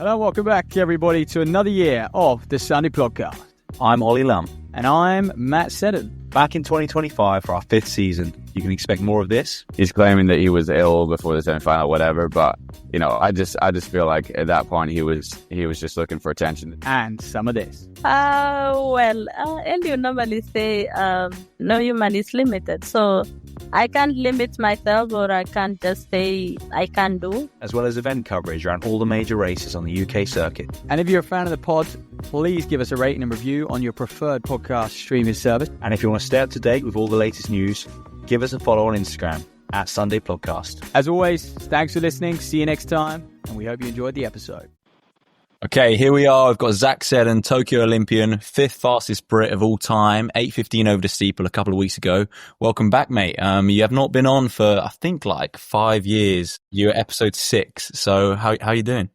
Hello, welcome back, everybody, to another year of the Sunday Podcast. I'm Ollie Lum. And I'm Zak Seddon. Back in 2025 for our 5th season. You can expect more of this. He's claiming that he was ill before the semi-final, whatever. But, you know, I just feel like at that point he was just looking for attention. And some of this. You normally say, no human is limited. So I can't limit myself, or I can't just say I can do. As well as event coverage around all the major races on the UK circuit. And if you're a fan of the pod, please give us a rating and review on your preferred podcast streaming service. And if you want to stay up to date with all the latest news, give us a follow on Instagram at Sunday Podcast. As always, thanks for listening. See you next time. And we hope you enjoyed the episode. Okay, here we are. We've got Zak Seddon, Tokyo Olympian, 5th fastest Brit of all time, 8:15 over the steeple a couple of weeks ago. Welcome back, mate. You have not been on for, I think, like 5 years. You're at episode 6. So how you doing?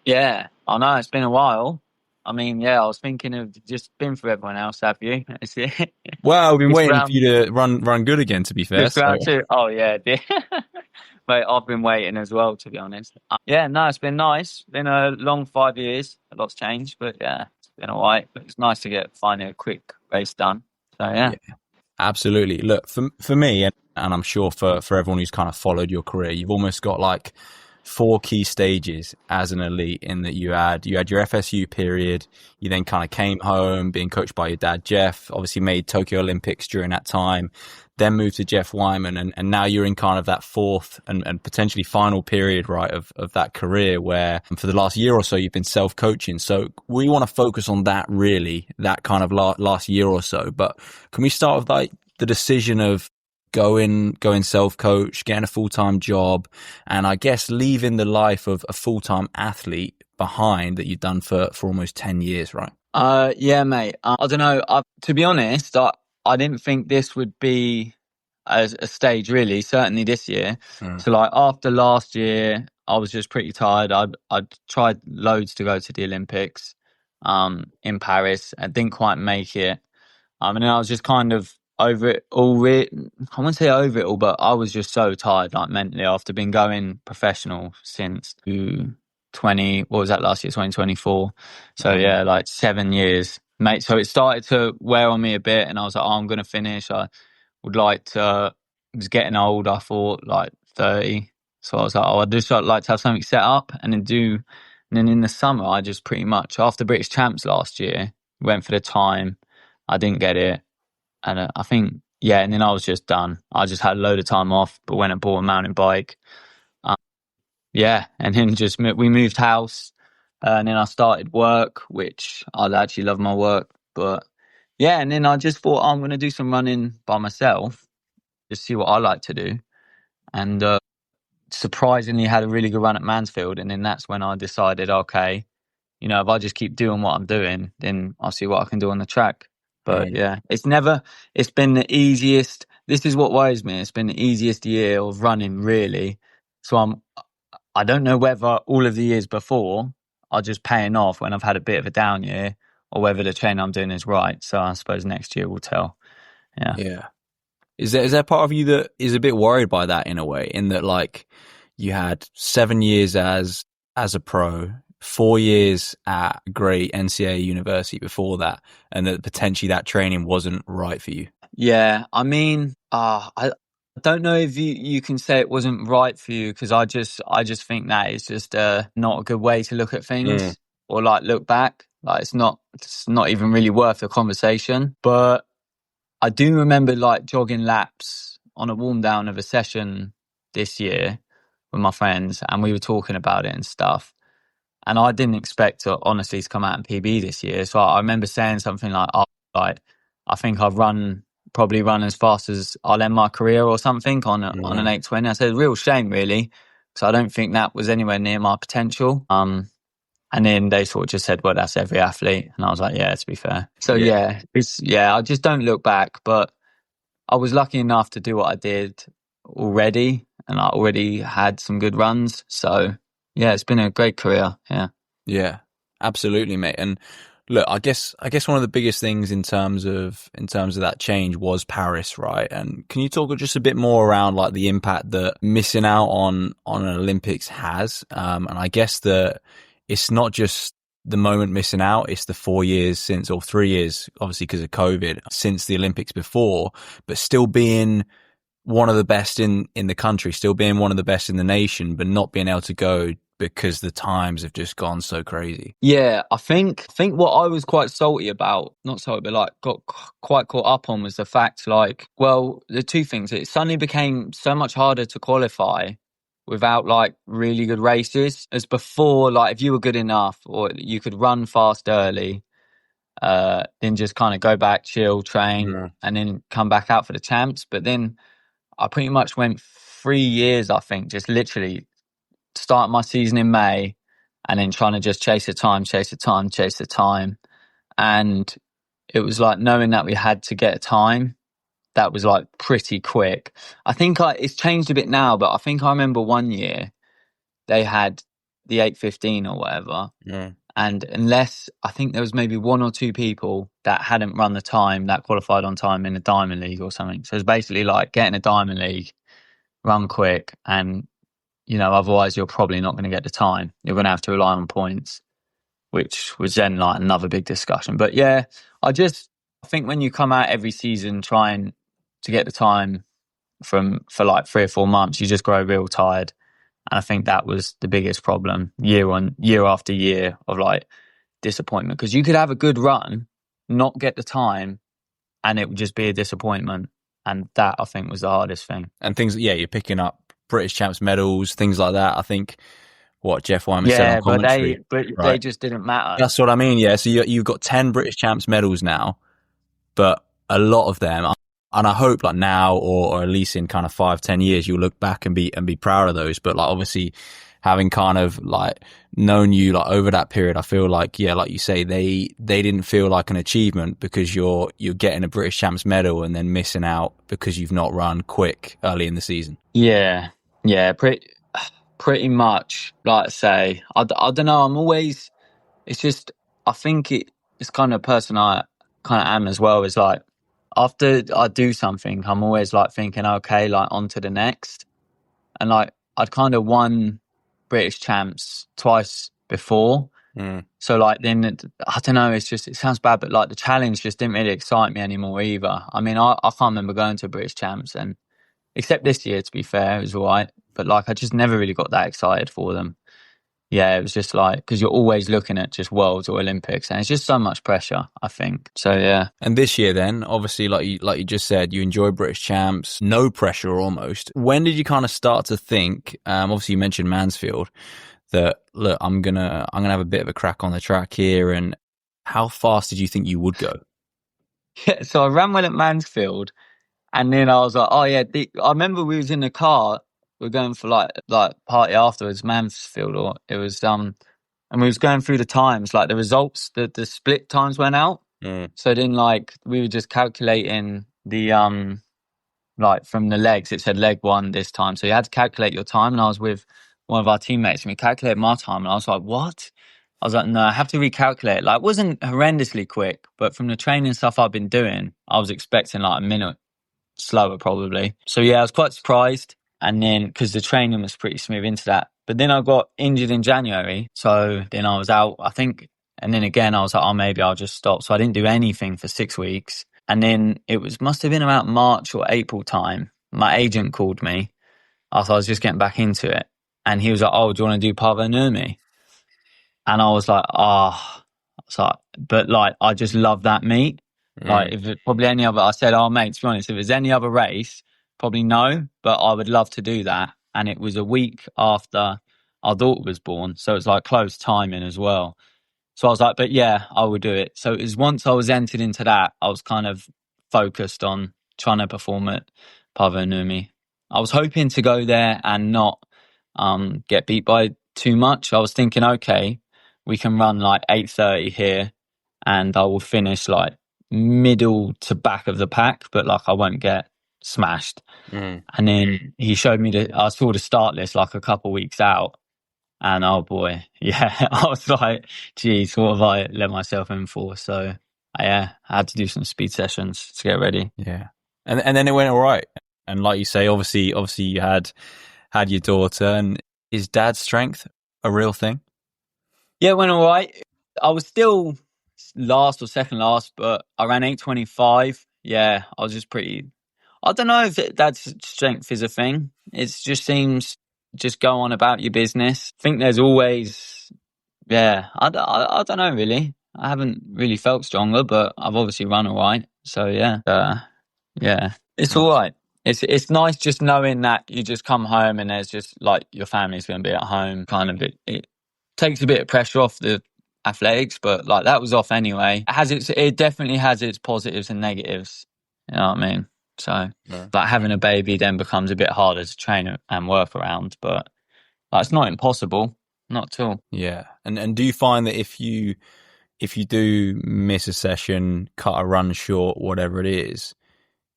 Yeah, I know it's been a while. I mean, yeah, I was thinking of just been for everyone else, have you? Well, we've been waiting for you to run good again, to be fair. Oh, yeah. Mate, I've been waiting as well, to be honest. Yeah, no, it's been nice. Been a long 5 years. A lot's changed, but yeah, it's been all right. But it's nice to get finally a quick race done. So, yeah. Absolutely. Look, for me, and I'm sure for everyone who's kind of followed your career, you've almost got like 4 key stages as an elite, in that you had your FSU period. You then kind of came home being coached by your dad, Jeff, obviously made Tokyo Olympics during that time, then moved to Jeff Wyman. And now you're in kind of that 4th and potentially final period, right, of that career, where for the last year or so, you've been self-coaching. So we want to focus on that, really, that kind of last year or so. But can we start with like the decision of going self-coach, getting a full-time job, and I guess leaving the life of a full-time athlete behind that you've done for almost 10 years, right? Yeah, mate. I don't know. To be honest, I didn't think this would be a stage, really, certainly this year. So like after last year, I was just pretty tired. I'd tried loads to go to the Olympics in Paris. I didn't quite make it. And then I was just kind of over it all. I wouldn't say over it all, but I was just so tired, like mentally, after being going professional since 2024. So yeah, like 7 years, mate. So it started to wear on me a bit, and I was like, I'm going to finish. I would like to, it was getting old, I thought, like 30. So I was like, I'd just like to have something set up and then in the summer, I just pretty much, after British Champs last year, went for the time. I didn't get it. And I think, yeah, and then I was just done. I just had a load of time off, but went and bought a mountain bike. Yeah, and then we moved house, and then I started work, which I actually love my work. But yeah, and then I just thought, I'm going to do some running by myself, just see what I like to do. And surprisingly had a really good run at Mansfield. And then that's when I decided, okay, you know, if I just keep doing what I'm doing, then I'll see what I can do on the track. But yeah, it's been the easiest. This is what worries me. It's been the easiest year of running, really. So I don't know whether all of the years before are just paying off when I've had a bit of a down year, or whether the training I'm doing is right. So I suppose next year will tell. Yeah. Yeah. Is there part of you that is a bit worried by that, in a way, in that like you had 7 years as a pro, 4 years at a great NCAA university before that, and that potentially that training wasn't right for you? Yeah, I mean, I don't know if you can say it wasn't right for you, because I just think that is just not a good way to look at things, or like look back. Like it's not even really worth the conversation. But I do remember like jogging laps on a warm down of a session this year with my friends, and we were talking about it and stuff. And I didn't expect to honestly come out in PB this year. So I remember saying something like, I think I've probably run as fast as I'll end my career or something on an 8:20. I said, a real shame, really, because I don't think that was anywhere near my potential. And then they sort of just said, well, that's every athlete. And I was like, yeah, to be fair. So I just don't look back. But I was lucky enough to do what I did already, and I already had some good runs. So yeah, it's been a great career. Yeah, absolutely, mate. And look, I guess one of the biggest things in terms of that change was Paris, right? And can you talk just a bit more around like the impact that missing out on an Olympics has? And I guess that it's not just the moment missing out, it's the 4 years since, or 3 years, obviously because of COVID, since the Olympics before, but still being one of the best in the country, still being one of the best in the nation, but not being able to go because the times have just gone so crazy. Yeah, I think what I was quite salty about, not salty, but like got quite caught up on was the fact, like, well, the two things. It suddenly became so much harder to qualify without like really good races. As before, like if you were good enough or you could run fast early, then just kind of go back, chill, train, and then come back out for the champs. But then I pretty much went 3 years, I think, just literally start my season in May and then trying to just chase the time. And it was like knowing that we had to get a time that was like pretty quick. I think it's changed a bit now, but I think I remember one year they had the 8:15 or whatever. Yeah. And unless, I think there was maybe one or two people that hadn't run the time that qualified on time in a Diamond League or something. So it's basically like getting a Diamond League, run quick, and otherwise you're probably not going to get the time. You're going to have to rely on points, which was then like another big discussion. But yeah, I think when you come out every season trying to get the time for like 3 or 4 months, you just grow real tired. And I think that was the biggest problem year after year of like disappointment, because you could have a good run, not get the time, and it would just be a disappointment. And that I think was the hardest thing. And things, you're picking up British champs medals, things like that. I think what Jeff Wyman said on commentary. but they just didn't matter. That's what I mean. Yeah. So you've got 10 British champs medals now, but a lot of them, and I hope like now or at least in kind of 5-10 years, you'll look back and be proud of those. But like obviously having kind of like known you like over that period, I feel like, like you say, they didn't feel like an achievement because you're getting a British champs medal and then missing out because you've not run quick early in the season. Yeah, pretty much. Like I say, I don't know. I'm always. It's just I think it's kind of person I kind of am as well. Is like after I do something, I'm always like thinking, okay, like on to the next. And like I'd kind of won British champs twice before. So like then I don't know, it sounds bad, but like the challenge just didn't really excite me anymore either. I mean, I can't remember going to British champs, and except this year, to be fair, it was all right. But like I just never really got that excited for them. Yeah, it was just like, because you're always looking at just Worlds or Olympics, and it's just so much pressure, I think. So yeah. And this year then, obviously, like you just said, you enjoy British champs, no pressure almost. When did you kind of start to think, obviously you mentioned Mansfield, that look, I'm gonna have a bit of a crack on the track here, and how fast did you think you would go? Yeah, so I ran well at Mansfield, and then I was like, oh yeah, I remember we was in the car, we were going for like party afterwards, Mansfield, or it was and we was going through the times, like the results, the split times went out. So then like we were just calculating the like from the legs, it said leg 1 this time, so you had to calculate your time, and I was with one of our teammates and we calculated my time, and I was like, what? I was like, no, I have to recalculate. Like it wasn't horrendously quick, but from the training stuff I've been doing, I was expecting like a minute slower probably. So yeah, I was quite surprised. And then because the training was pretty smooth into that, but then I got injured in January, so then I was out, I think. And then again I was like, oh, maybe I'll just stop. So I didn't do anything for 6 weeks, and then must have been about March or April time, my agent called me after I was just getting back into it, and he was like, oh, do you want to do Parvo Nurmi? And I was like, but like I just love that meet. Like if it probably any other, I said, oh mate, to be honest, if there's any other race, probably no, but I would love to do that. And it was a week after our daughter was born, so it's like close timing as well. So I was like, but yeah, I would do it. So it was once I was entered into that, I was kind of focused on trying to perform at Parvo Nurmi. I was hoping to go there and not get beat by too much. I was thinking, okay, we can run like 8:30 here, and I will finish like middle to back of the pack, but like I won't get smashed. And then he showed me I saw the start list like a couple of weeks out, and oh boy, yeah, I was like, geez, what have I let myself in for? So yeah, I had to do some speed sessions to get ready. Yeah, and then it went all right. And like you say, obviously you had your daughter, and is dad's strength a real thing? Yeah, it went all right. I was still last or second last, but I ran 8:25. Yeah, I was just pretty. I don't know if that's strength is a thing. It just seems just go on about your business. I think there's always, yeah, I don't know really. I haven't really felt stronger, but I've obviously run all right. So yeah, yeah, it's all right. It's nice just knowing that you just come home and there's just like your family's going to be at home. Kind of it takes a bit of pressure off the athletics, but like that was off anyway. It definitely has its positives and negatives. You know what I mean? So like having a baby then becomes a bit harder to train and work around, but like, it's not impossible, not at all. Yeah. And do you find that if you do miss a session, cut a run short, whatever it is,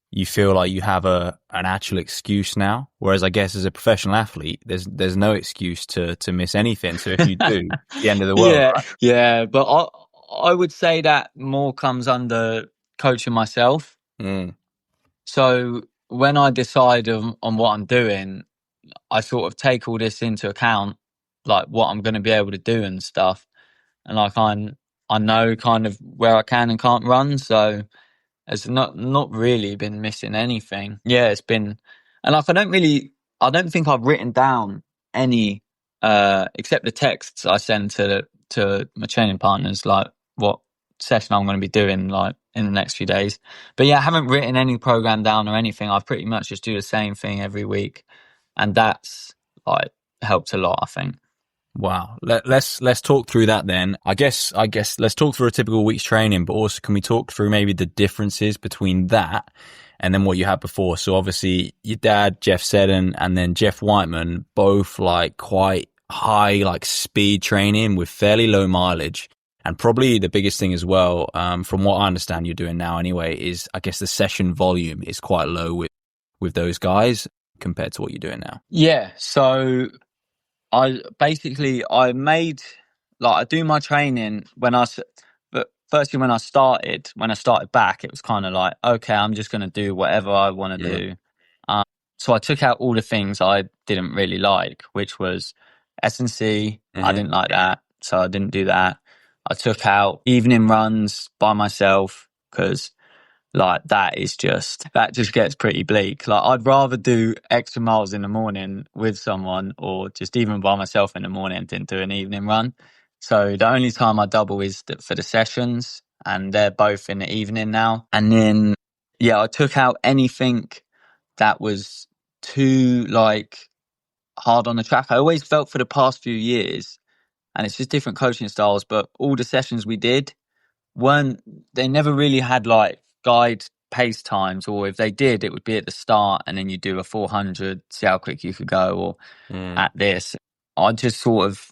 you feel like you have an actual excuse now? Whereas I guess as a professional athlete, there's no excuse to miss anything. So if you do, it's the end of the world. Yeah, Right? yeah, but I would say that more comes under coaching myself. So when I decide on what I'm doing, I sort of take all this into account, like what I'm going to be able to do and stuff. And like I know kind of where I can and can't run, so it's not really been missing anything. Yeah, it's been, and like I don't think I've written down any except the texts I send to my training partners, like what session I'm going to be doing like in the next few days. But yeah, I haven't written any program down or anything. I pretty much just do the same thing every week, and that's like helped a lot, I think. Wow. Let's talk through that then. I guess let's talk through a typical week's training, but also can we talk through maybe the differences between that and then what you had before? So obviously your dad, Zak Seddon, and then Jeff Whiteman, both like quite high like speed training with fairly low mileage. And probably the biggest thing as well, from what I understand you're doing now anyway, is I guess the session volume is quite low with those guys compared to what you're doing now. Yeah, so I made like I do my training but firstly when I started back, it was kind of like, okay, I'm just going to do whatever I want to do. So I took out all the things I didn't really like, which was S&C. I didn't like that, so I didn't do that. I took out evening runs by myself because like that just gets pretty bleak. Like I'd rather do extra miles in the morning with someone or just even by myself in the morning than do an evening run. So the only time I double is for the sessions, and they're both in the evening now. And then yeah, I took out anything that was too like hard on the track. I always felt for the past few years, and it's just different coaching styles, but all the sessions we did they never really had like guide pace times, or if they did, it would be at the start and then you do a 400, see how quick you could go, or at this. I just sort of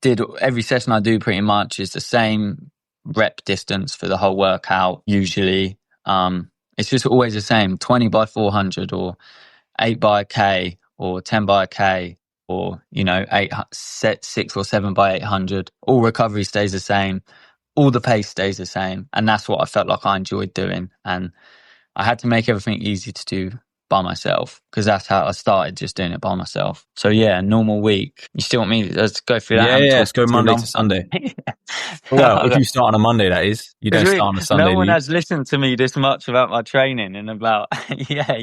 did every session I do pretty much is the same rep distance for the whole workout usually. It's just always the same 20 by 400 or 8 by a K or 10 by a K, or 6 or 7 by 800. All recovery stays the same, all the pace stays the same, and that's what I felt like I enjoyed doing. And I had to make everything easy to do by myself because that's how I started, just doing it by myself. So yeah, normal week. You still want me to go through that? Yeah, let's go Monday to Sunday. Well, if you start on a Monday, that is. You don't start on a Sunday. No one has listened to me this much about my training in about yeah.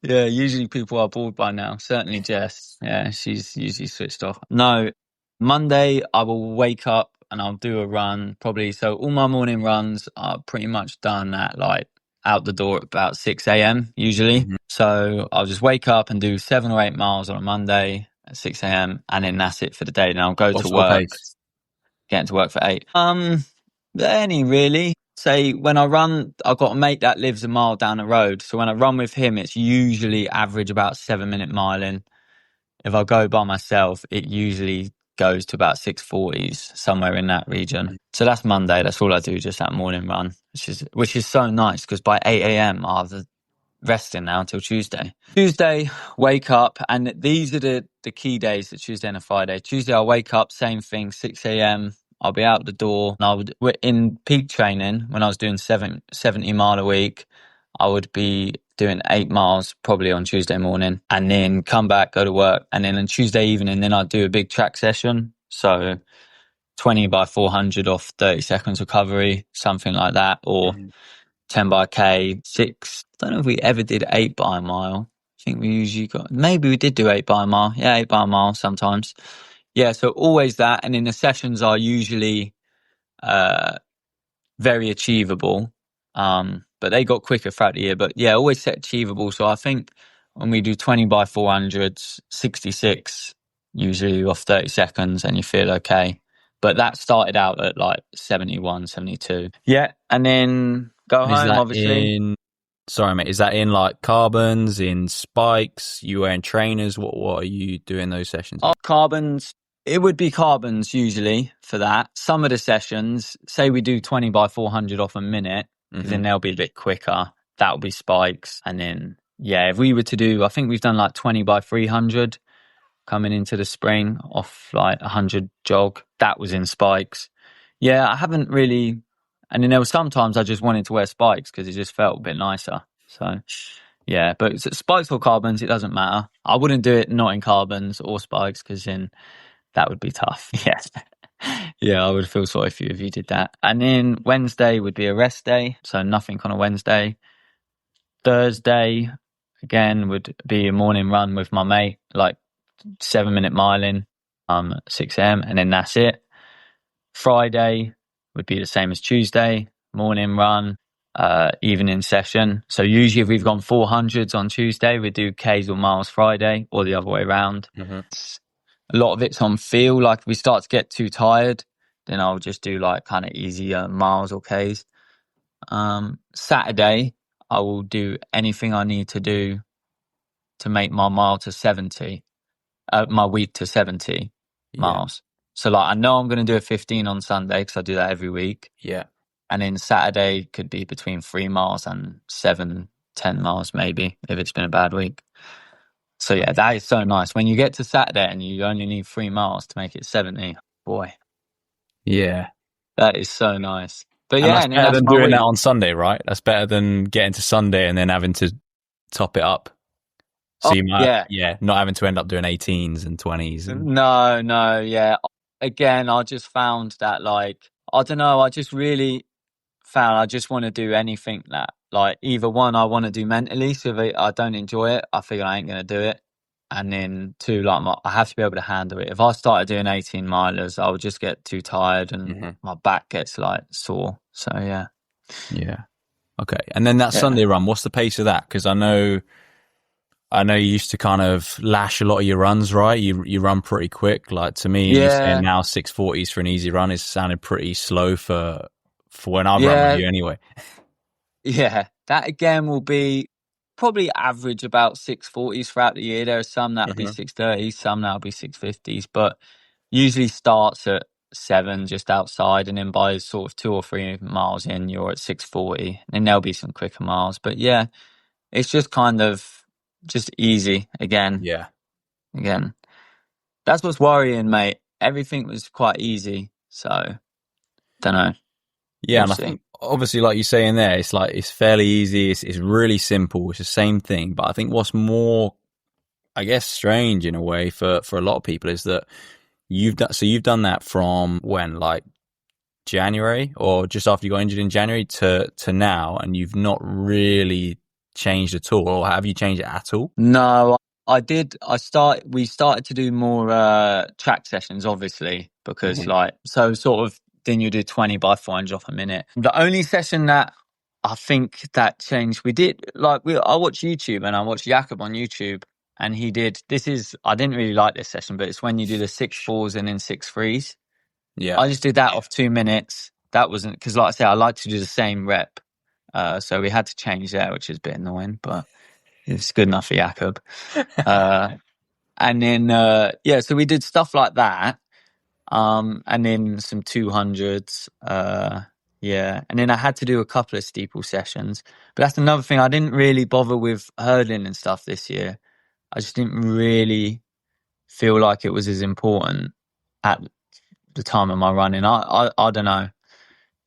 Usually people are bored by now. Certainly Jess. Yeah, she's usually switched off. No, Monday I will wake up and I'll do a run probably. So all my morning runs are pretty much done at like out the door at about 6 a.m. usually. So I'll just wake up and do 7 or 8 miles on a Monday at 6 a.m. and then that's it for the day. Then I'll go to work. Getting to work for 8. Any really. Say when I run, I've got a mate that lives a mile down the road. So when I run with him, it's usually average about 7-minute miling. If I go by myself, it usually goes to about 6:40s, somewhere in that region. So that's Monday. That's all I do, just that morning run, which is so nice because by 8 a.m. I'll have resting now until Tuesday. Tuesday, wake up, and these are the key days, the Tuesday and a Friday. Tuesday, I'll wake up, same thing, 6 a.m. I'll be out the door. And in peak training, when I was doing 70 mile a week, I would be doing 8 miles probably on Tuesday morning, and then come back, go to work, and then on Tuesday evening, then I'd do a big track session. So 20 by 400 off 30 seconds recovery, something like that, or 10 by K, 6. I don't know if we ever did 8 by a mile. I think we usually maybe we did do 8 by a mile. Yeah, 8 by a mile sometimes. Yeah, so always that. And then the sessions are usually very achievable. But they got quicker throughout the year. But yeah, always set achievable. So I think when we do 20 by 400s, 66 usually off 30 seconds, and you feel okay. But that started out at like 71, 72. Yeah, and then go home, obviously. Sorry, mate. Is that in like carbons, in spikes? You wearing trainers? What are you doing those sessions? Carbons. It would be carbons usually for that. Some of the sessions, say we do 20 by 400 off a minute, then they'll be a bit quicker. That'll be spikes. And then, yeah, if we were to do, I think we've done like 20 by 300 coming into the spring off like 100 jog. That was in spikes. Yeah, I haven't really. And then there was sometimes I just wanted to wear spikes because it just felt a bit nicer. So, yeah, but spikes or carbons, it doesn't matter. I wouldn't do it not in carbons or spikes because then that would be tough. Yeah. Yeah, I would feel sorry for you if you did that. And then Wednesday would be a rest day. So nothing on a Wednesday. Thursday, again, would be a morning run with my mate, like 7-minute miling, 6 a.m. And then that's it. Friday would be the same as Tuesday, morning run, evening session. So usually if we've gone 400s on Tuesday, we do Ks or miles Friday, or the other way around. A lot of it's on feel. Like if we start to get too tired, then I'll just do like kind of easier miles or Ks. Saturday, I will do anything I need to do to make my mile to 70, my week to 70 miles. So like I know I'm going to do a 15 on Sunday because I do that every week. Yeah. And then Saturday could be between 3 miles and 7, 10 miles maybe if it's been a bad week. So yeah, that is so nice. When you get to Saturday and you only need 3 miles to make it 70, boy. Yeah. That is so nice. But and yeah, that's and better that's than my doing week. that on Sunday, right? That's better than getting to Sunday and then having to top it up. So you might, not having to end up doing 18s and 20s. No, yeah. Again, I just found that like, I don't know, I just really found I just want to do anything that like either one I want to do mentally. So if I don't enjoy it, I figure I ain't going to do it. And then two, like I have to be able to handle it. If I started doing 18 milers, I would just get too tired and my back gets like sore. So yeah. Yeah. Okay. And then that Sunday run, what's the pace of that? Because I know you used to kind of lash a lot of your runs, right? You run pretty quick. Like to me, saying now 640s for an easy run is sounded pretty slow for when I run with you anyway. Yeah, that again will be probably average about 640s throughout the year. There are some that'll be 630s, some that'll be 650s, but usually starts at 7 just outside, and then by sort of 2 or 3 miles in, you're at 640, and there'll be some quicker miles. But yeah, it's just kind of just easy again. Yeah. Again, that's what's worrying, mate. Everything was quite easy, so don't know. Yeah, and I think obviously, like you say in there, it's like it's fairly easy. It's really simple. It's the same thing. But I think what's more, I guess, strange in a way for a lot of people is that you've done that from when, like January or just after you got injured in January to now, and you've not really changed at all, or have you changed it at all? No, I did. We started to do more track sessions, obviously, because so sort of. Then you do 20 by 400 off a minute. The only session that I think that changed, we did, like, I watch YouTube and I watched Jakob on YouTube, and he did, I didn't really like this session, but it's when you do the 6 4s and then 6 3s. Yeah. I just did that off 2 minutes. That wasn't, because like I said, I like to do the same rep. So we had to change that, which is a bit annoying, but it's good enough for Jakob. And then, so we did stuff like that. And then some 200s, and then I had to do a couple of steeple sessions, but that's another thing. I didn't really bother with hurdling and stuff this year. I just didn't really feel like it was as important at the time of my running. I don't know.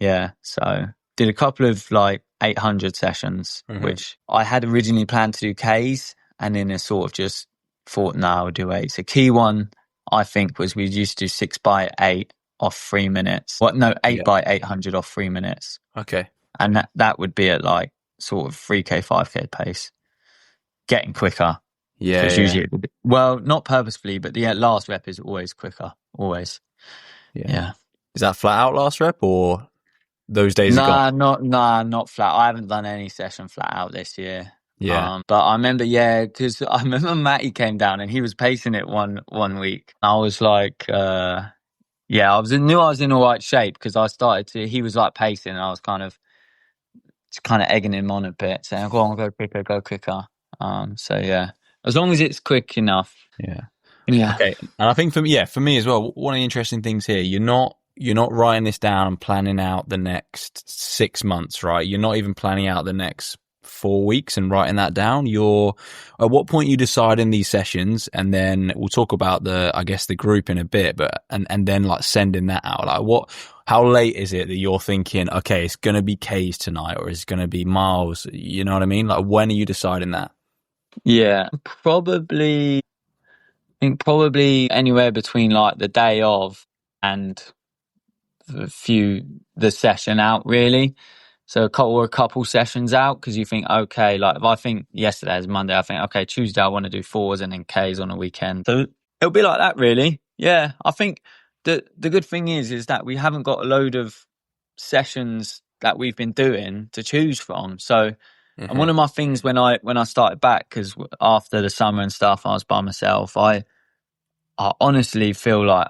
Yeah. So did a couple of like 800 sessions, which I had originally planned to do Ks, and then I sort of just thought, no, I'll do 8. So key one, I think, was we used to do 6 by 8 off 3 minutes. What? No, 8 Yeah. by 800 off 3 minutes. Okay. And that would be at like sort of 3K, 5K pace, getting quicker. Yeah. Because Yeah. usually, well, not purposefully, but the last rep is always quicker. Always. Yeah. Is that flat out last rep or those days are gone? Not flat. I haven't done any session flat out this year. Yeah. But I remember, because I remember Matty came down and he was pacing it one week. I was like, knew I was in all right shape because he was like pacing and I was kind of egging him on a bit, saying, go on, go quicker. So yeah, as long as it's quick enough. Yeah. Yeah. Okay. And I think for me as well, one of the interesting things here, you're not writing this down and planning out the next 6 months, right? You're not even planning out the next 4 weeks and writing that down. At what point you decide in these sessions, and then we'll talk about the group in a bit, but and then like sending that out. Like how late is it that you're thinking, okay, it's going to be Ks tonight or it's going to be miles? You know what I mean? Like when are you deciding that? Yeah, probably anywhere between like the day of and the session out, really. So a couple sessions out, because you think, okay, like if I think yesterday is Monday, I think, okay, Tuesday I want to do 4s and then Ks on a weekend. So it'll be like that, really. Yeah, I think the good thing is that we haven't got a load of sessions that we've been doing to choose from. So, and one of my things when I started back, because after the summer and stuff, I was by myself. I honestly feel like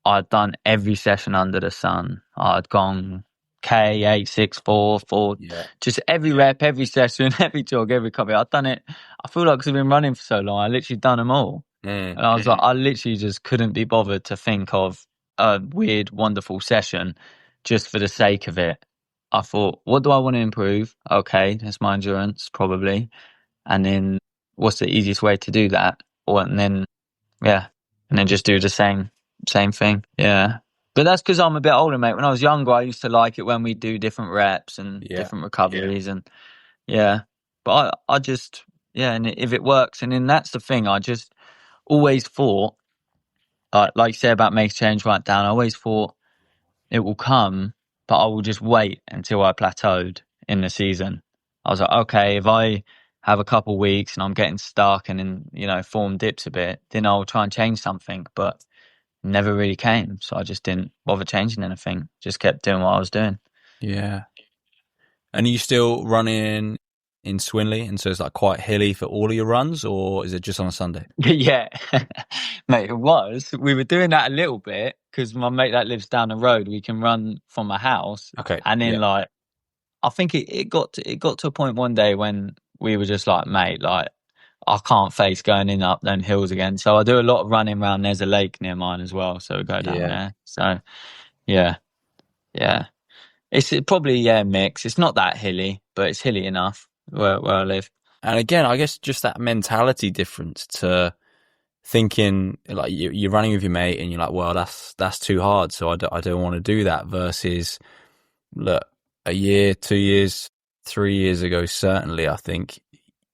I'd done every session under the sun. I'd gone K, 8, 6, 4, 4, just every rep, every session, every jog, every copy. I'd done it. I feel like because I've been running for so long, I literally done them all. And I was like, I literally just couldn't be bothered to think of a weird, wonderful session just for the sake of it. I thought, what do I want to improve? Okay, that's my endurance, probably. And then what's the easiest way to do that? And then just do the same thing. Yeah. But that's because I'm a bit older, mate. When I was younger, I used to like it when we do different reps and different recoveries and But I just, and if it works, and then that's the thing, I just always thought, like you say about make change right down, I always thought it will come, but I will just wait until I plateaued in the season. I was like, okay, if I have a couple of weeks and I'm getting stuck and then, form dips a bit, then I'll try and change something. But never really came. So I just didn't bother changing anything. Just kept doing what I was doing. Yeah. And are you still running in Swinley? And so it's like quite hilly for all of your runs, or is it just on a Sunday? Yeah. Mate, it was. We were doing that a little bit because my mate that lives down the road, we can run from my house. Okay. And then I think it got to a point one day when we were just like, mate, like, I can't face going in up them hills again. So I do a lot of running around. There's a lake near mine as well. So we go down there. So, yeah. It's probably, mix. It's not that hilly, but it's hilly enough where I live. And again, I guess just that mentality difference to thinking like you're running with your mate and you're like, well, that's too hard. So I don't want to do that versus look, a year, 2 years, 3 years ago, certainly, I think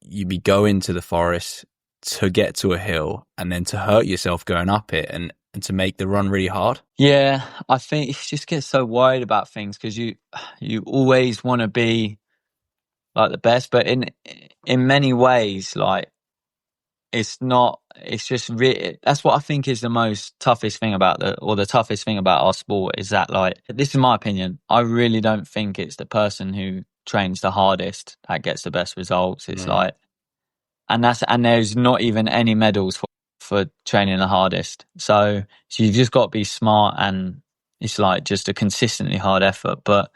you'd be going to the forest to get to a hill and then to hurt yourself going up it and to make the run really hard. Yeah, I think you just get so worried about things because you always want to be like the best, but in many ways, like it's not. It's just really, that's what I think is the toughest thing about the toughest thing about our sport is that, like, this is my opinion. I really don't think it's the person who trains the hardest that gets the best results. It's like, and there's not even any medals for training the hardest. So you've just got to be smart, and it's like just a consistently hard effort. But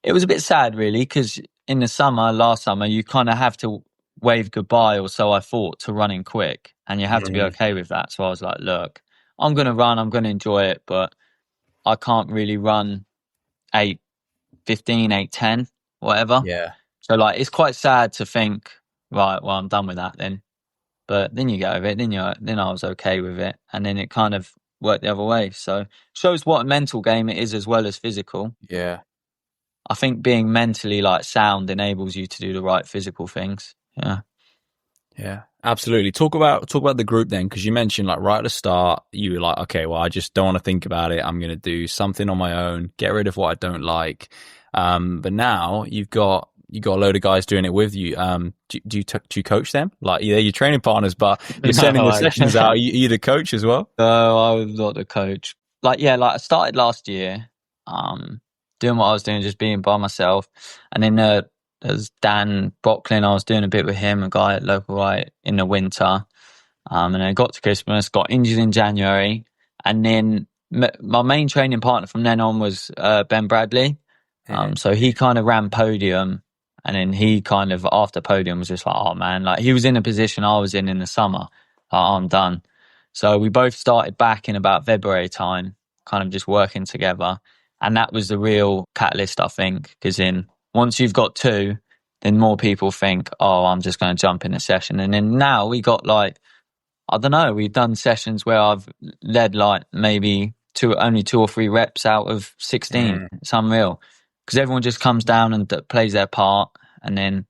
it was a bit sad, really, because in the last summer, you kind of have to wave goodbye, or so I thought, to running quick, and you have to be okay with that. So I was like, look, I'm going to run, I'm going to enjoy it, but I can't really run 8:15, 8:10, whatever. Yeah. So like, it's quite sad to think, right, well, I'm done with that then. But then you get over it, then I was okay with it, and then it kind of worked the other way. So shows what a mental game it is as well as physical. Yeah. I think being mentally like sound enables you to do the right physical things. Yeah. Yeah. Absolutely. Talk about the group then, because you mentioned like right at the start, you were like, okay, well, I just don't want to think about it. I'm going to do something on my own, get rid of what I don't like. But now you've got a load of guys doing it with you. Do you coach them? Like, yeah, you're training partners, but you're sending the sessions out. Are you the coach as well? No, I was not the coach. Like, yeah, like I started last year, doing what I was doing, just being by myself. And then there's Dan Brocklin. I was doing a bit with him, a guy at local right in the winter. And then I got to Christmas, got injured in January, and then my main training partner from then on was Ben Bradley. So he kind of ran podium, and then he kind of after podium was just like, oh man, like he was in a position I was in the summer. Like, oh, I'm done. So we both started back in about February time, kind of just working together, and that was the real catalyst, I think, because in once you've got two, then more people think, oh, I'm just going to jump in a session, and then now we got like, I don't know, we've done sessions where I've led like maybe only 2 or 3 reps out of 16. It's unreal because everyone just comes down and plays their part. And then,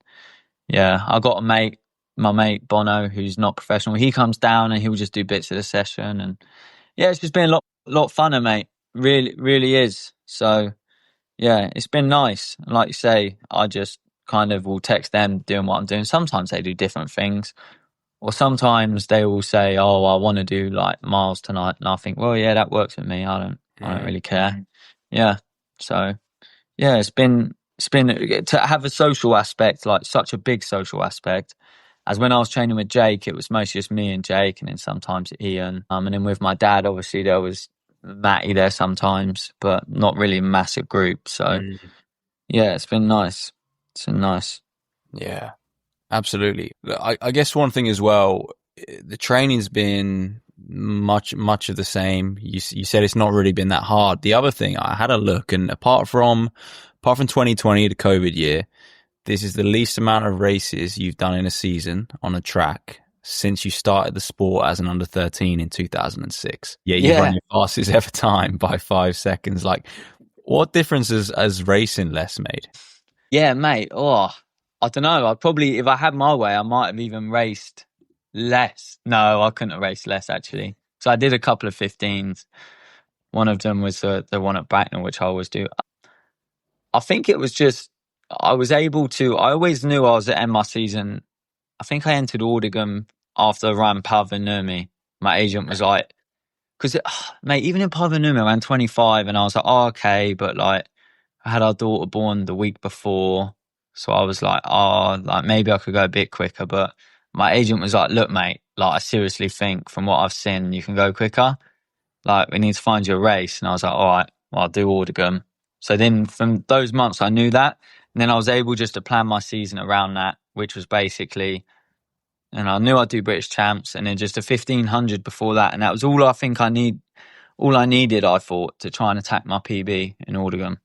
yeah, I got my mate Bono, who's not professional. He comes down and he'll just do bits of the session. And yeah, it's just been a lot funner, mate. Really, really is. So yeah, it's been nice. And like you say, I just kind of will text them doing what I'm doing. Sometimes they do different things. Or sometimes they will say, "Oh, I want to do like miles tonight," and I think, "Well, yeah, that works with me. I don't really care." Yeah. So, yeah, it's been to have a social aspect, like such a big social aspect. As when I was training with Jake, it was mostly just me and Jake, and then sometimes Ian. And then with my dad, obviously there was Matty there sometimes, but not really a massive group. So, yeah, it's been nice. It's been nice. Yeah. Absolutely. I guess one thing as well, the training's been much of the same. You said it's not really been that hard. The other thing, I had a look, and apart from 2020, the COVID year, this is the least amount of races you've done in a season on a track since you started the sport as an under 13 in 2006. Yeah, you've run your fastest ever time by 5 seconds. Like, what difference has racing less made? Yeah, mate. Oh, I don't know. I probably, if I had my way, I might have even raced less. No, I couldn't have raced less, actually. So I did a couple of 15s. One of them was the one at Bracknell, which I always do. I think it was just, I was able to, I always knew I was at end my season. I think I entered Oordegem after I ran Pavanumi. My agent was like, because, mate, even in Pavanumi, I ran 25 and I was like, oh, okay. But like, I had our daughter born the week before. So I was like, oh, like maybe I could go a bit quicker. But my agent was like, look, mate, like I seriously think from what I've seen, you can go quicker. Like we need to find you a race. And I was like, all right, well, I'll do Oordegem. So then from those months, I knew that. And then I was able just to plan my season around that, which was basically, and I knew I'd do British champs and then just a 1500 before that. And that was all I think all I needed, I thought, to try and attack my PB in Oordegem.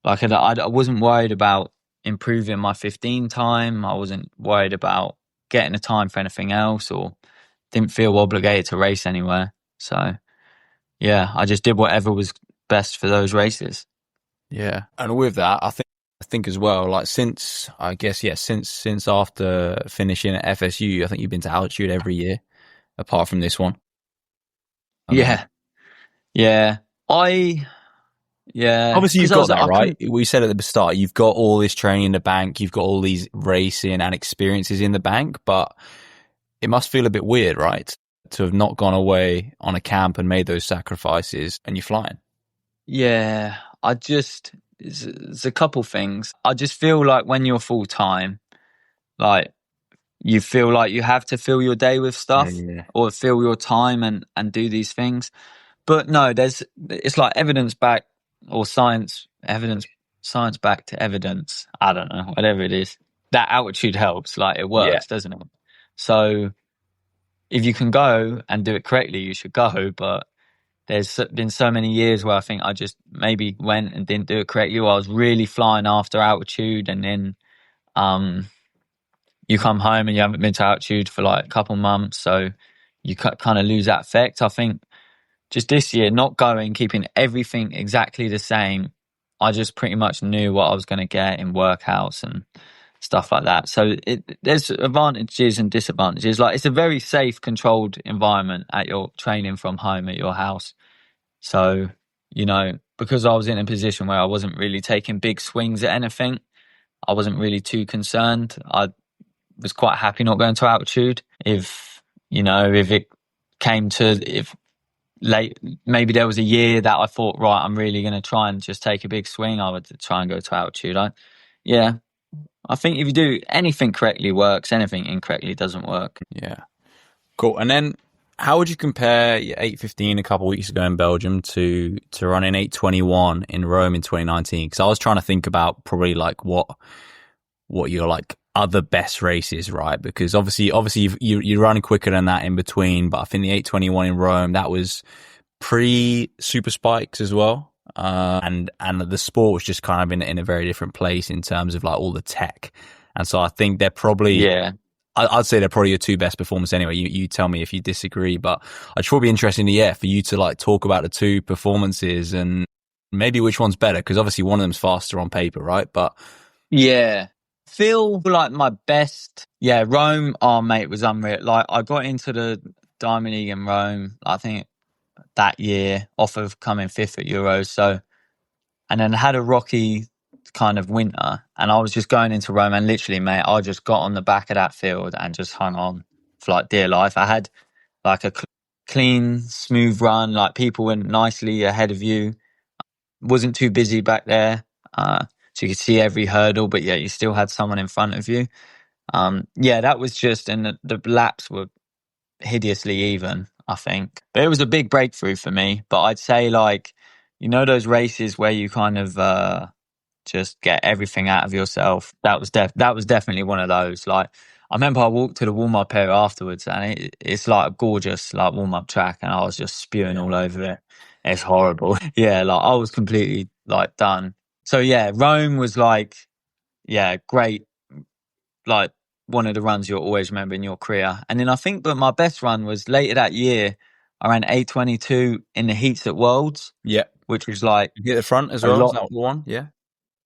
Like I wasn't worried about improving my 15 time. I wasn't worried about getting a time for anything else or didn't feel obligated to race anywhere. So yeah, I just did whatever was best for those races. Yeah. And with that, I think as well, like since after finishing at FSU, I think you've been to altitude every year, apart from this one. Yeah. Obviously, you've got that, right? We said at the start, you've got all this training in the bank, you've got all these racing and experiences in the bank, but it must feel a bit weird, right? To have not gone away on a camp and made those sacrifices and you're flying. Yeah, there's a couple things. I just feel like when you're full time, like you feel like you have to fill your day with stuff or fill your time and do these things. But no, it's like evidence back or science back to evidence. I don't know, whatever it is. That altitude helps, like it works, doesn't it? So if you can go and do it correctly, you should go. But there's been so many years where I think I just maybe went and didn't do it correctly. Or I was really flying after altitude, and then you come home and you haven't been to altitude for like a couple months, so you kind of lose that effect. I think just this year, not going, keeping everything exactly the same, I just pretty much knew what I was going to get in workouts and stuff like that. So there's advantages and disadvantages. Like, it's a very safe, controlled environment at your training from home at your house. So, you know, because I was in a position where I wasn't really taking big swings at anything, I wasn't really too concerned. I was quite happy not going to altitude. If it came to, maybe there was a year that I thought, right, I'm really going to try and just take a big swing, I would try and go to altitude. I think if you do anything correctly works, anything incorrectly doesn't work. Yeah. Cool. And then how would you compare your 8:15 a couple of weeks ago in Belgium to running 8:21 in Rome in 2019? Because I was trying to think about probably like what your like other best races, right? Because obviously you're running quicker than that in between, but I think the 8:21 in Rome, that was pre super spikes as well. And the sport was just kind of in a very different place in terms of like all the tech. And so I think they're probably, I'd say they're probably your two best performers anyway. You tell me if you disagree, but I'd probably be interested for you to like talk about the two performances and maybe which one's better. Cause obviously one of them's faster on paper, right? But feel like my best, Rome, oh mate, was unreal. Like, I got into the Diamond League in Rome, I think that year, off of coming fifth at Euros. So, and then had a rocky kind of winter, and I was just going into Rome, and literally, mate, I just got on the back of that field and just hung on for like dear life. I had like a clean, smooth run, like people went nicely ahead of you. Wasn't too busy back there, so you could see every hurdle, but you still had someone in front of you. That was just, and the laps were hideously even, I think. But it was a big breakthrough for me. But I'd say, like, those races where you kind of just get everything out of yourself. That was definitely one of those. Like, I remember I walked to the warm-up area afterwards, and it's like a gorgeous like warm-up track, and I was just spewing all over it. It's horrible. Like, I was completely like done. So Rome was like, great. Like, one of the runs you'll always remember in your career. And then I think, but my best run was later that year. I ran 8:22 in the heats at Worlds. Yeah. Which was like, you hit the front as well. Is that one? Yeah.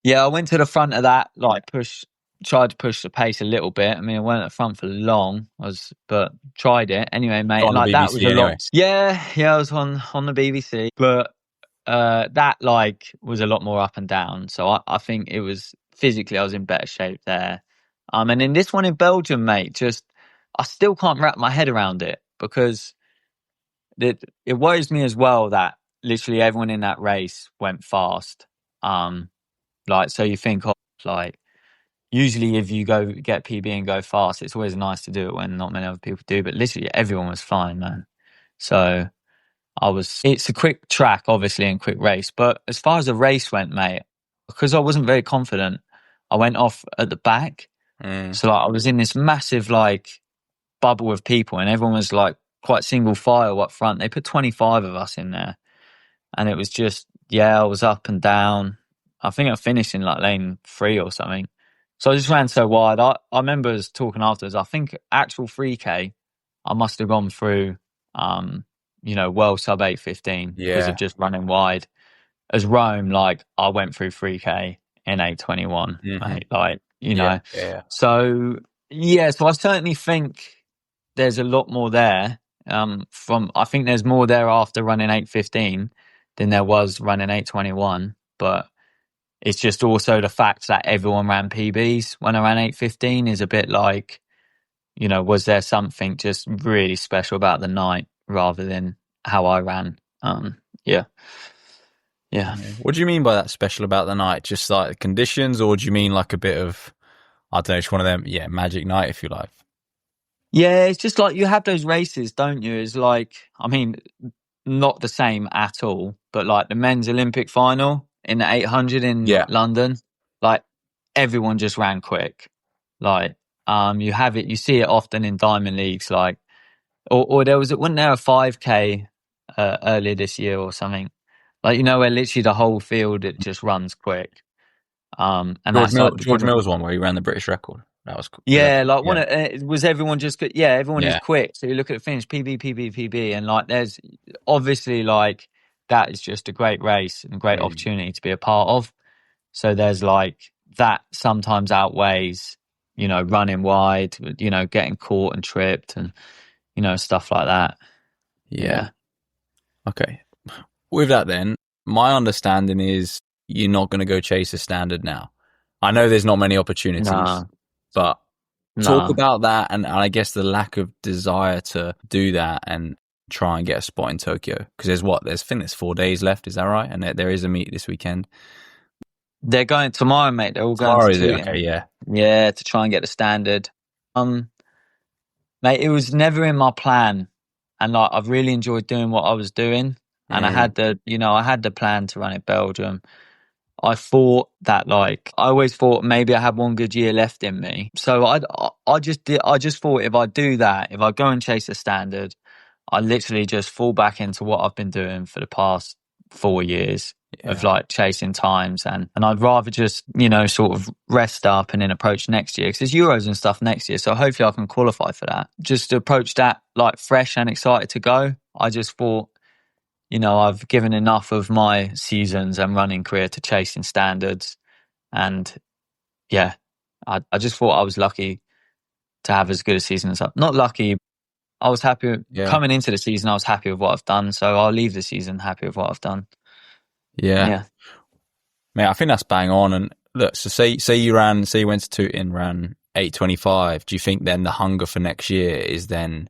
Yeah, I went to the front of that, like tried to push the pace a little bit. I mean, I wasn't at the front for long, but tried it anyway, mate. On like, that was a lot. Yeah, I was on the BBC, but that like was a lot more up and down. So I think it was physically I was in better shape there. And in this one in Belgium, mate, just I still can't wrap my head around it, because it worries me as well that literally everyone in that race went fast. Like, so you think of, like, usually if you go get PB and go fast, it's always nice to do it when not many other people do, but literally everyone was fine, man. So it's a quick track, obviously, and quick race. But as far as the race went, mate, because I wasn't very confident, I went off at the back. So like, I was in this massive like bubble of people, and everyone was like quite single file up front. They put 25 of us in there, and it was just, I was up and down. I think I finished in like lane 3 or something. So I just ran so wide. I remember us talking afterwards. I think actual 3K, I must have gone through, well sub 8:15 because of just running wide. As Rome, like, I went through 3K in 8:21, mate, like, So, so I certainly think there's a lot more there. I think there's more there after running 8:15 than there was running 8:21. But it's just also the fact that everyone ran PBs when I ran 8:15 is a bit like, was there something just really special about the night rather than how I ran? What do you mean by that special about the night? Just like the conditions, or do you mean like a bit of, I don't know, it's one of them, magic night, if you like? Yeah, it's just like you have those races, don't you? It's like, I mean, not the same at all, but like the men's Olympic final in the 800 in London, like everyone just ran quick. Like, you see it often in Diamond Leagues, like, or wasn't there a 5K earlier this year or something? Like, where literally the whole field, it just runs quick. And George Mills one where he ran the British record. That was cool. Was everyone just good? Yeah, everyone is quick. So you look at the finish, PB, and like, there's obviously like, that is just a great race and a great opportunity to be a part of. So there's like, that sometimes outweighs running wide, getting caught and tripped and, stuff like that. Yeah. Okay. With that then, my understanding is you're not going to go chase a standard now. I know there's not many opportunities, but talk about that and I guess the lack of desire to do that and try and get a spot in Tokyo. Because there's 4 days left, is that right? And there is a meet this weekend. They're going tomorrow, mate. They're all going tomorrow, to is it? Tooting. Okay, yeah. Yeah, to try and get the standard. Mate, it was never in my plan. And like I've really enjoyed doing what I was doing. And I had the plan to run at Belgium. I thought that I always thought maybe I had one good year left in me. So I just thought if I do that, if I go and chase a standard, I literally just fall back into what I've been doing for the past 4 years of chasing times. And I'd rather just, sort of rest up and then approach next year because there's Euros and stuff next year. So hopefully I can qualify for that. Just to approach that fresh and excited to go. I just thought, I've given enough of my seasons and running career to chasing standards. And yeah, I just thought I was lucky to have as good a season as not lucky. I was happy coming into the season. I was happy with what I've done. So I'll leave the season happy with what I've done. Yeah. Mate, I think that's bang on. And look, so say you went to Tooting, ran 8:25. Do you think then the hunger for next year is then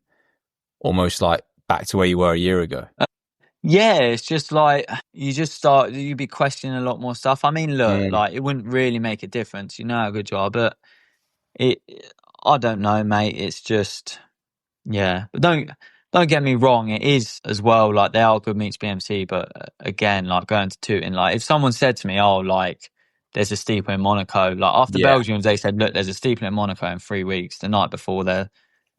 almost back to where you were a year ago? Yeah, it's just you'd be questioning a lot more stuff. I mean, look, it wouldn't really make a difference. You know how good you are, but I don't know, mate. It's just, yeah. But don't get me wrong. It is as well, they are good meets BMC, but again, going to Tooting, if someone said to me, there's a steeple in Monaco, after Belgium, they said, look, there's a steeple in Monaco in 3 weeks, the night before their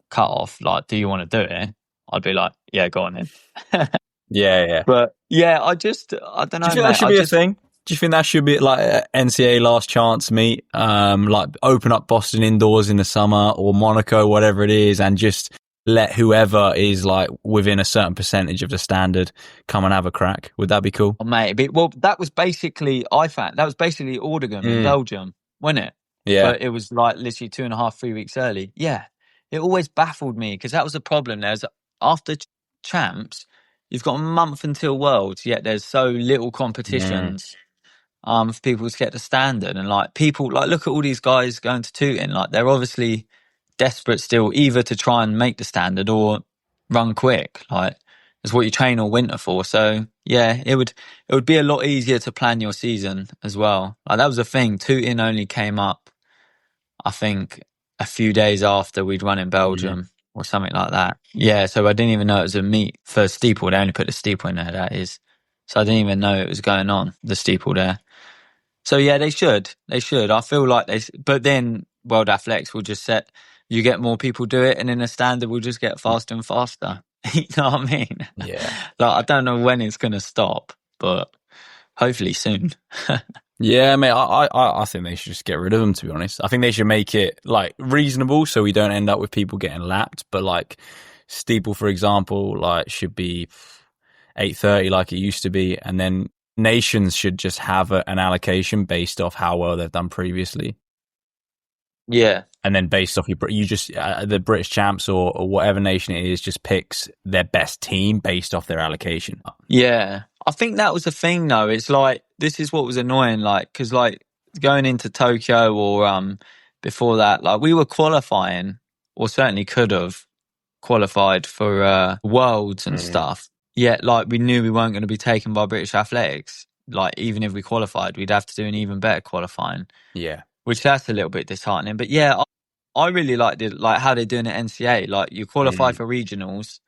cut off, do you want to do it? I'd be like, yeah, go on then. Yeah. But yeah, I don't know. Do you think that should be a thing? Do you think that should be a NCAA last chance meet? Open up Boston indoors in the summer or Monaco, whatever it is, and just let whoever is within a certain percentage of the standard come and have a crack. Would that be cool? Oh, mate, that was basically Oordegem in Belgium, wasn't it? Yeah. But it was literally 2.5-3 weeks early. Yeah. It always baffled me because that was the problem. After champs, you've got a month until Worlds, yet there's so little competitions for people to get the standard. And people look at all these guys going to Tooting, they're obviously desperate still either to try and make the standard or run quick. It's what you train all winter for. So yeah, it would be a lot easier to plan your season as well. That was the thing. Tooting only came up, I think, a few days after we'd run in Belgium. Or something like that. Yeah, so I didn't even know it was a meet for steeple. They only put the steeple in there, that is. So I didn't even know it was going on, the steeple there. So yeah, they should. I feel like but then World Athletics will just you get more people do it and then the standard will just get faster and faster. You know what I mean? Yeah. I don't know when it's going to stop, but hopefully soon. Yeah, mate, I think they should just get rid of them, to be honest. I think they should make it reasonable so we don't end up with people getting lapped. But steeple, for example, should be 8:30 like it used to be. And then nations should just have an allocation based off how well they've done previously. Yeah. And then based off the British champs or whatever nation it is just picks their best team based off their allocation. Yeah. I think that was the thing though. It's this is what was annoying, because going into Tokyo or before that, we were qualifying or certainly could have qualified for Worlds and stuff. Yet we knew we weren't going to be taken by British Athletics. Even if we qualified, we'd have to do an even better qualifying. Yeah. Which that's a little bit disheartening. But yeah, I really liked it, how they're doing it at NCAA. You qualify for regionals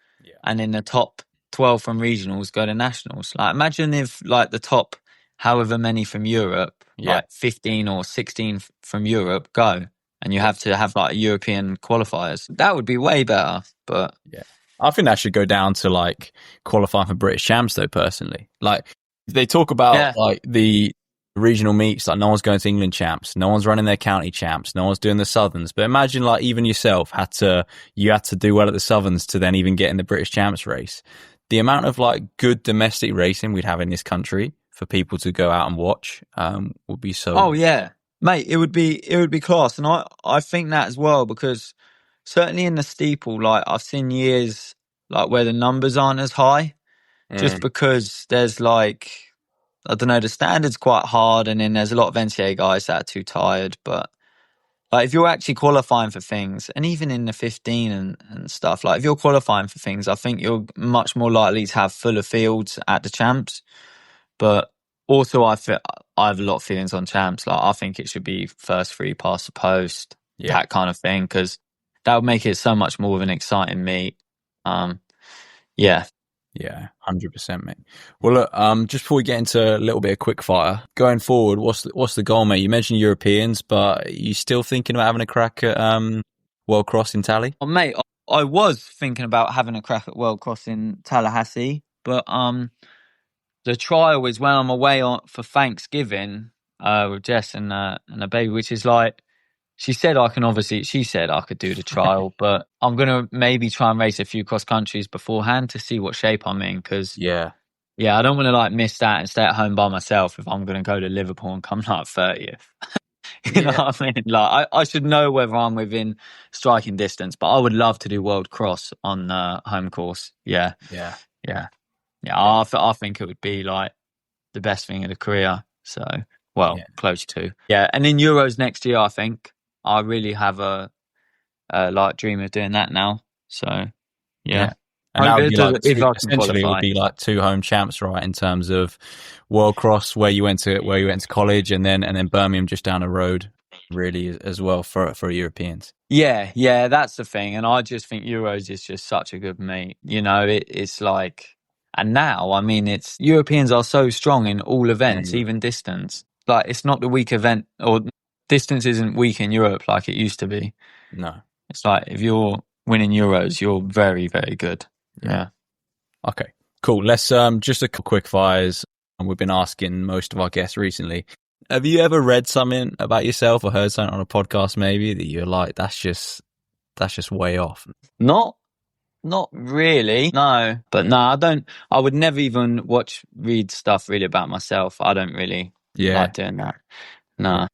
and in the top 12 from regionals go to nationals. Imagine if the top however many from Europe, 15 or 16 from Europe go, and you have to have European qualifiers. That would be way better. But yeah, I think that should go down to qualifying for British champs though. Personally, they talk about the regional meets, no one's going to England champs, no one's running their county champs, no one's doing the Southerns. But imagine even yourself you had to do well at the Southerns to then even get in the British champs race. The amount of good domestic racing we'd have in this country for people to go out and watch would be so. Oh yeah, Mate, it would be class, and I think that as well, because certainly in the steeple, like I've seen years like where the numbers aren't as high, just because there's like, I don't know, the standard's quite hard, and then there's a lot of NCAA guys that are too tired. But like if you're actually qualifying for things, and even in the 15 and stuff, like if you're qualifying for things, I think you're much more likely to have fuller fields at the champs. But also, I have a lot of feelings on champs. Like I think it should be first three past the post, that kind of thing, because that would make it so much more of an exciting meet. Yeah. Yeah, 100%, mate. Well, look, just before we get into a little bit of quick fire, going forward, what's the goal, mate? You mentioned Europeans, but are you still thinking about having a crack at World Cross in Tally? Oh, mate, I was thinking about having a crack at World Cross in Tallahassee, but the trial is when I'm away for Thanksgiving with Jess and a baby, which is like, she said I could do the trial, but I'm going to maybe try and race a few cross countries beforehand to see what shape I'm in, because Yeah, I don't want to like miss that and stay at home by myself if I'm going to go to Liverpool and come like 30th. You know what I mean? Like I should know whether I'm within striking distance, but I would love to do World Cross on home course. Yeah. I think it would be like the best thing of the career. So, close to. Yeah, and in Euros next year, I think I really have a like dream of doing that now. So, yeah. And that would be like if I can essentially it would qualify. be like two home champs, right? In terms of World Cross, where you went to college, and then Birmingham just down the road, really as well for Europeans. Yeah, that's the thing. And I just think Euros is just such a good meet. You know, it's like, and now, I mean, it's Europeans are so strong in all events, even distance. Like, it's not the weak event, or distance isn't weak in Europe like it used to be. No. It's like, if you're winning Euros, you're very, very good. Yeah. Okay, cool. Let's just a quick fires. And we've been asking most of our guests recently. Have you ever read something about yourself or heard something on a podcast maybe that you're like, that's just way off? Not really. No. But no, I would never even read stuff really about myself. I don't really like doing that. No.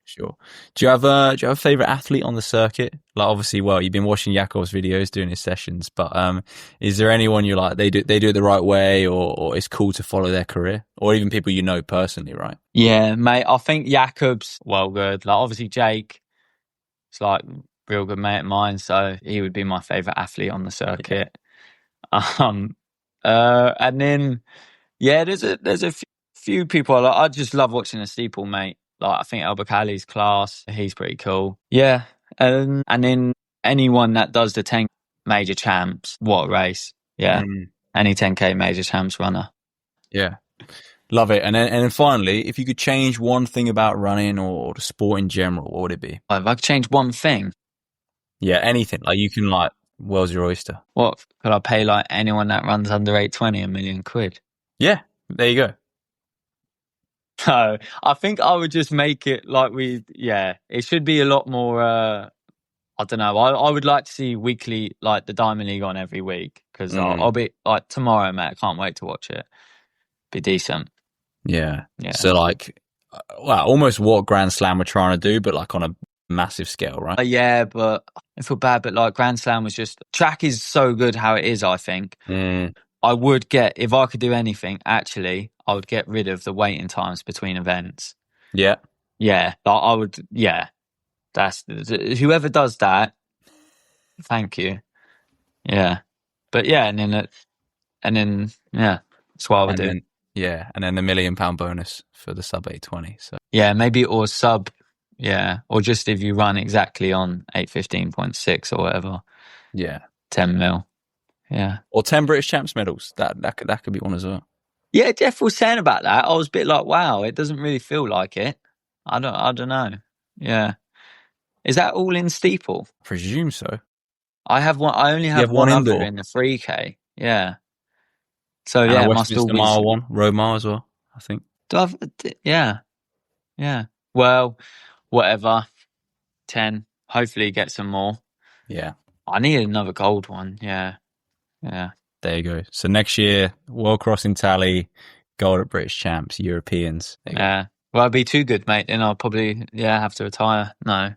Sure. Do you have a favorite athlete on the circuit? Like, obviously, well, you've been watching Yakov's videos, doing his sessions, but is there anyone you like? They do it the right way, or it's cool to follow their career, or even people you know personally, right? Yeah, mate. I think Jakob's well good. Like, obviously, Jake, it's like real good mate of mine, so he would be my favorite athlete on the circuit. And then there's a few people I like. I just love watching a steeple, mate. Like, I think Albacali's class. He's pretty cool. Yeah. And then anyone that does the 10 major champs, what a race. Yeah. Any 10K major champs runner. Yeah. Love it. And then finally, if you could change one thing about running or the sport in general, what would it be? If I could change one thing. Yeah, anything. Like, you can, like, world's your oyster. What? Could I pay like anyone that runs under 820 $1 million? Yeah. There you go. No, I think I would just make it like it should be a lot more, I don't know. I would like to see weekly, like the Diamond League on every week, because I'll be like tomorrow, mate. I can't wait to watch it. Be decent. Yeah. So like, almost what Grand Slam we're trying to do, but like on a massive scale, right? Yeah, but I feel bad, but like Grand Slam was just, track is so good how it is, I think. I would if I could do anything, actually, I would get rid of the waiting times between events. Yeah. Yeah. I would, that's, whoever does that, thank you. Yeah. But and then, that's what I would do. Yeah. And then the £1 million bonus for the sub 820. So yeah, maybe, or sub, or just if you run exactly on 815.6 or whatever. Yeah. 10 mil. Yeah. Or 10 British Champs medals. That could be one as well. Yeah, Jeff was saying about that. I was a bit like, wow, it doesn't really feel like it. I don't know. Yeah. Is that all in steeple? I presume so. I only have one other indoor in the 3K. Yeah. So and yeah, a it must all Westminster be Mile one, road mile as well, I think. Yeah. Well, whatever. 10. Hopefully get some more. Yeah. I need another gold one. Yeah. There you go. So next year, World Cross in Tally, gold at British Champs, Europeans. Yeah. Well, I'd be too good, mate. Then I'll probably have to retire. No.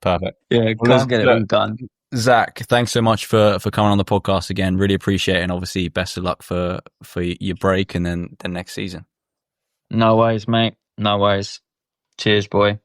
Perfect. Yeah, Well, can't get it all done. Zach, thanks so much for coming on the podcast again. Really appreciate it. And obviously, best of luck for your break and then the next season. No worries, mate. No worries. Cheers, boy.